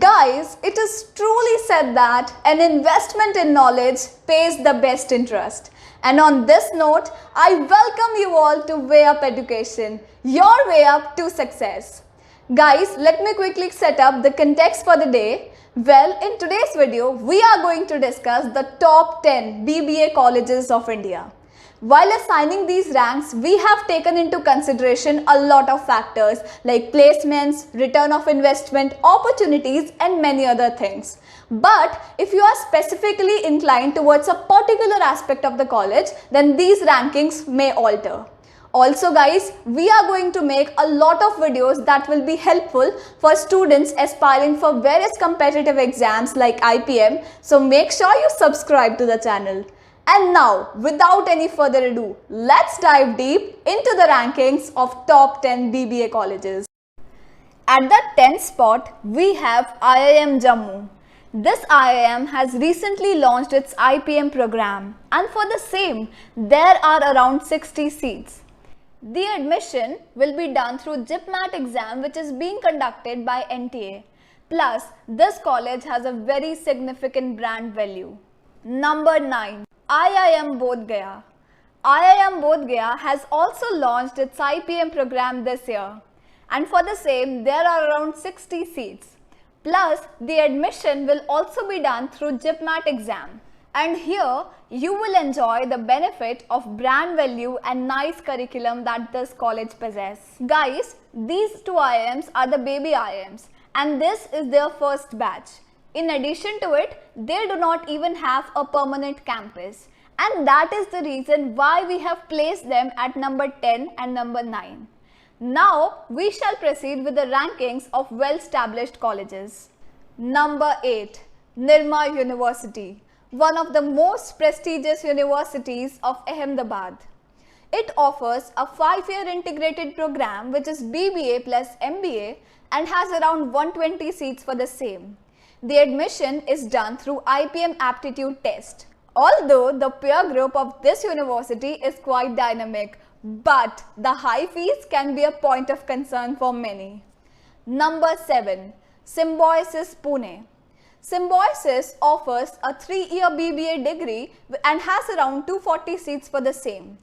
Guys, it is truly said that an investment in knowledge pays the best interest. And on this note, I welcome you all to Way Up Education, your way up to success. Guys, let me quickly set up the context for the day. Well, in today's video, we are going to discuss the top 10 BBA colleges of India. While assigning these ranks, we have taken into consideration a lot of factors like placements, return of investment, opportunities and many other things. But if you are specifically inclined towards a particular aspect of the college, then these rankings may alter. Also guys, we are going to make a lot of videos that will be helpful for students aspiring for various competitive exams like IPM. So make sure you subscribe to the channel. And now, without any further ado, let's dive deep into the rankings of top 10 BBA colleges. At the 10th spot, we have IIM Jammu. This IIM has recently launched its IPM program, and for the same, there are around 60 seats. The admission will be done through JIPMAT exam, which is being conducted by NTA. Plus, this college has a very significant brand value. Number 9. IIM Bodh Gaya. IIM Bodh Gaya has also launched its IPM program this year, and for the same there are around 60 seats. Plus the admission will also be done through JIPMAT exam, and here you will enjoy the benefit of brand value and nice curriculum that this college possesses. Guys, these two IIMs are the baby IIMs and this is their first batch. In addition to it, they do not even have a permanent campus, and that is the reason why we have placed them at number 10 and number 9. Now, we shall proceed with the rankings of well-established colleges. Number 8. Nirma University, one of the most prestigious universities of Ahmedabad. It offers a 5-year integrated program which is BBA plus MBA and has around 120 seats for the same. The admission is done through IPM aptitude test. Although the peer group of this university is quite dynamic, but the high fees can be a point of concern for many. Number 7. Symbiosis Pune. Symbiosis offers a 3-year BBA degree and has around 240 seats for the same.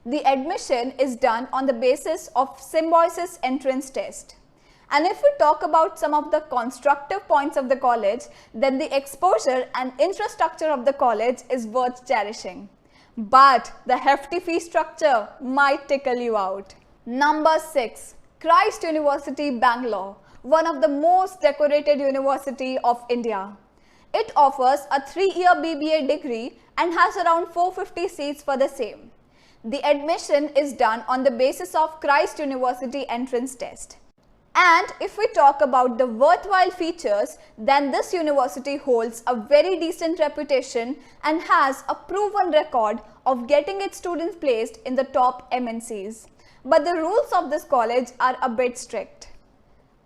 The admission is done on the basis of Symbiosis entrance test. And if we talk about some of the constructive points of the college, then the exposure and infrastructure of the college is worth cherishing. But the hefty fee structure might tickle you out. Number 6. Christ University, Bangalore, one of the most decorated university of India. It offers a 3-year BBA degree and has around 450 seats for the same. The admission is done on the basis of Christ University entrance test. And if we talk about the worthwhile features, then this university holds a very decent reputation and has a proven record of getting its students placed in the top MNCs. But the rules of this college are a bit strict.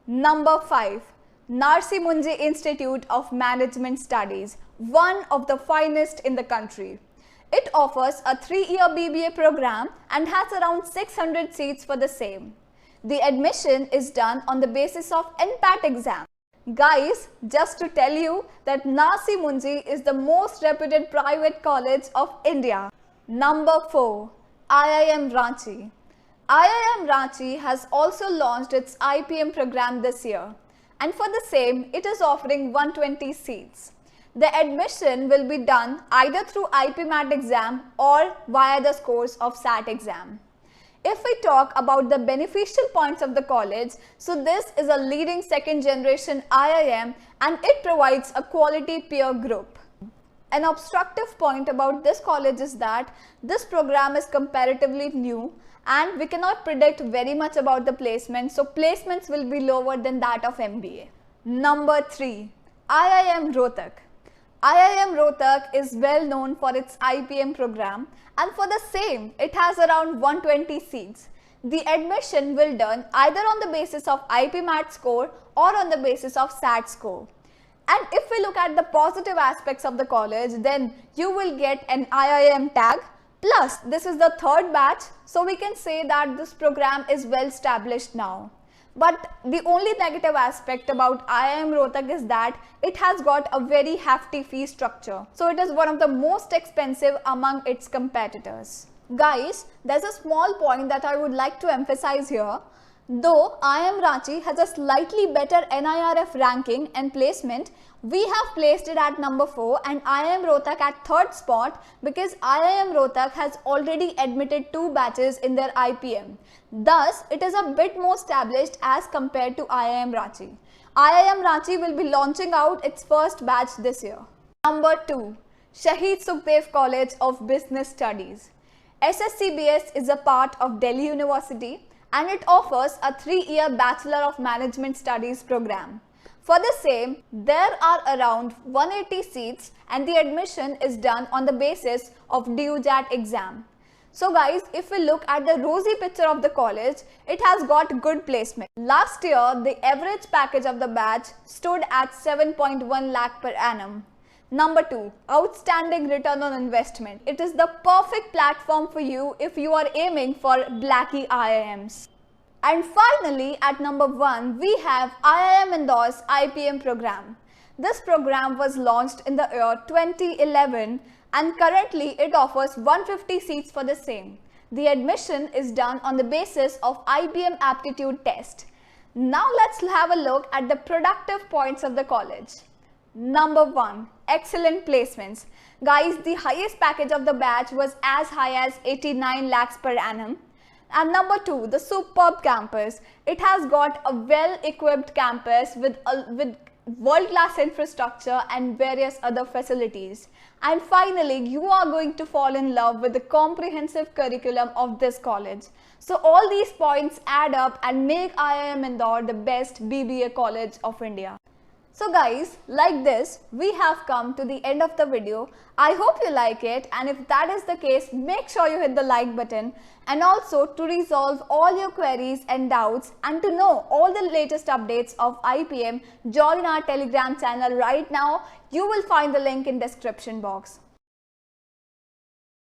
Number 5. Narsi Munji Institute of Management Studies, one of the finest in the country. It offers a 3-year BBA program and has around 600 seats for the same. The admission is done on the basis of NPAT exam. Guys, just to tell you that Narsi Munji is the most reputed private college of India. Number 4. IIM Ranchi. IIM Ranchi has also launched its IPM program this year, and for the same, it is offering 120 seats. The admission will be done either through IPMAT exam or via the scores of SAT exam. If we talk about the beneficial points of the college, so this is a leading second generation IIM and it provides a quality peer group. An obstructive point about this college is that this program is comparatively new and we cannot predict very much about the placements, so placements will be lower than that of MBA. Number 3. IIM Rohtak. IIM Rohtak is well known for its IPM program, and for the same, it has around 120 seats. The admission will done either on the basis of IPMAT score or on the basis of SAT score. And if we look at the positive aspects of the college, then you will get an IIM tag. Plus, this is the 3rd batch, so we can say that this program is well established now. But the only negative aspect about IIM Rohtak is that it has got a very hefty fee structure. So it is one of the most expensive among its competitors. Guys, there's a small point that I would like to emphasize here. Though IIM Ranchi has a slightly better NIRF ranking and placement, we have placed it at number 4 and IIM Rohtak at 3rd spot because IIM Rohtak has already admitted 2 batches in their IPM. Thus, it is a bit more established as compared to IIM Ranchi. IIM Ranchi will be launching out its first batch this year. Number 2. Shahid Sukhdev College of Business Studies. SSCBS is a part of Delhi University and it offers a 3-year Bachelor of Management Studies program. For the same, there are around 180 seats and the admission is done on the basis of DUJAT exam. So guys, if we look at the rosy picture of the college, it has got good placement. Last year, the average package of the batch stood at 7.1 lakh per annum. Number 2. Outstanding return on investment. It is the perfect platform for you if you are aiming for Blackie IIMs. And finally, at number 1, we have IIM Indore's IPM program. This program was launched in the year 2011 and currently it offers 150 seats for the same. The admission is done on the basis of IPM aptitude test. Now let's have a look at the productive points of the college. Number 1. Excellent placements. Guys, the highest package of the batch was as high as 89 lakhs per annum. And number 2, the superb campus. It has got a well-equipped campus with world-class infrastructure and various other facilities. And finally, you are going to fall in love with the comprehensive curriculum of this college. So all these points add up and make IIM Indore the best BBA college of India. So guys, like this, we have come to the end of the video. I hope you like it, and if that is the case, make sure you hit the like button. And also, to resolve all your queries and doubts and to know all the latest updates of IPM, join our Telegram channel right now. You will find the link in description box.